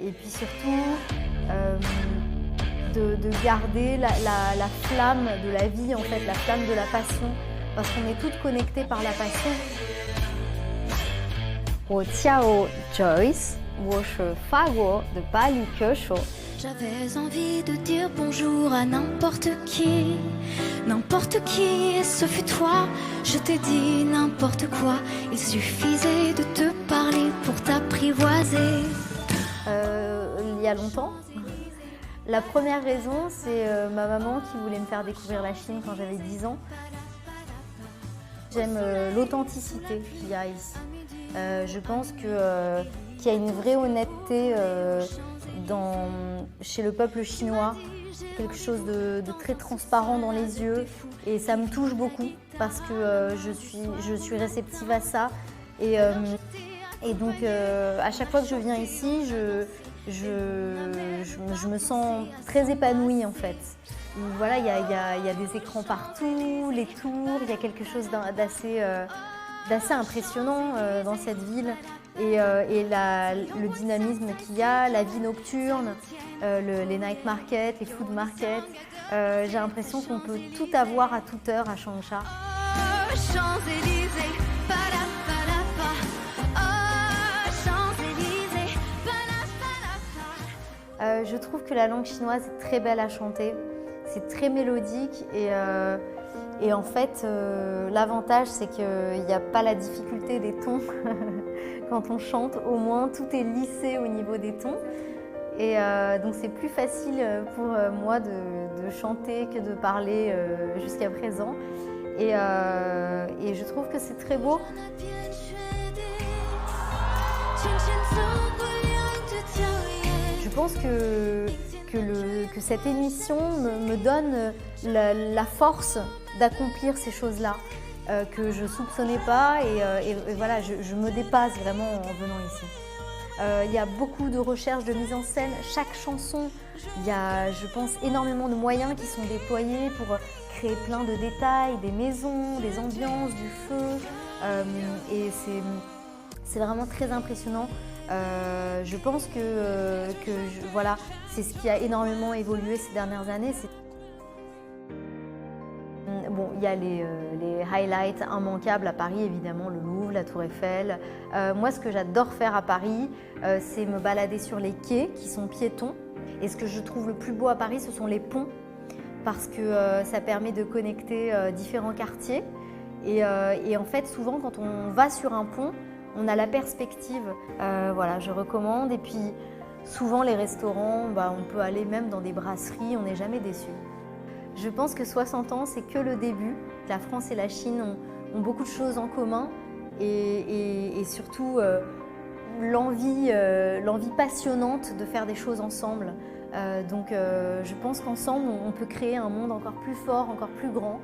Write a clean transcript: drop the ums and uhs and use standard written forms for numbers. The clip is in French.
et puis surtout de garder la flamme de la vie, en fait, la flamme de la passion, parce qu'on est toutes connectées par la passion. 我叫 Joyce， 我是法国的芭蕾歌手。 J'avais envie de dire bonjour à n'importe qui, et ce fut toi. Je t'ai dit n'importe quoi, il suffisait de te parler pour t'apprivoiser. Il y a longtemps. La première raison, c'est ma maman qui voulait me faire découvrir la Chine quand j'avais 10 ans. J'aime l'authenticité qu'il y a ici. Je pense qu'il y a une vraie honnêteté chez le peuple chinois, quelque chose de très transparent dans les yeux, et ça me touche beaucoup parce que je suis réceptive à ça, et donc à chaque fois que je viens ici, je me sens très épanouie en fait. Voilà, il y a des écrans partout, les tours, il y a quelque chose d'assez impressionnant dans cette ville, et le dynamisme qu'il y a, la vie nocturne, les night markets, les food markets. J'ai l'impression qu'on peut tout avoir à toute heure à Changsha. Oh, Champs-Élysées, palapalapa. Oh, Champs-Élysées, palapalapa. Je trouve que la langue chinoise est très belle à chanter, c'est très mélodique, et en fait, l'avantage, c'est qu'il n'y a pas la difficulté des tons. Quand on chante, au moins, tout est lissé au niveau des tons. Et donc, c'est plus facile pour moi de chanter que de parler jusqu'à présent. Et je trouve que c'est très beau. Je pense que cette émission me donne la force d'accomplir ces choses-là que je ne soupçonnais pas, et voilà, je me dépasse vraiment en venant ici. Il y a beaucoup de recherches de mise en scène, chaque chanson, il y a, je pense, énormément de moyens qui sont déployés pour créer plein de détails, des maisons, des ambiances, du feu, et c'est vraiment très impressionnant. Je pense voilà, c'est ce qui a énormément évolué ces dernières années. Bon, il y a les highlights immanquables à Paris, évidemment, le Louvre, la Tour Eiffel. Moi, ce que j'adore faire à Paris, c'est me balader sur les quais qui sont piétons. Et ce que je trouve le plus beau à Paris, ce sont les ponts, parce que ça permet de connecter différents quartiers. Et en fait, souvent, quand on va sur un pont, on a la perspective. Voilà, je recommande. Et puis, souvent, les restaurants, on peut aller même dans des brasseries, on n'est jamais déçu. Je pense que 60 ans, c'est que le début. La France et la Chine ont beaucoup de choses en commun, et surtout l'envie passionnante de faire des choses ensemble. Donc je pense qu'ensemble, on peut créer un monde encore plus fort, encore plus grand.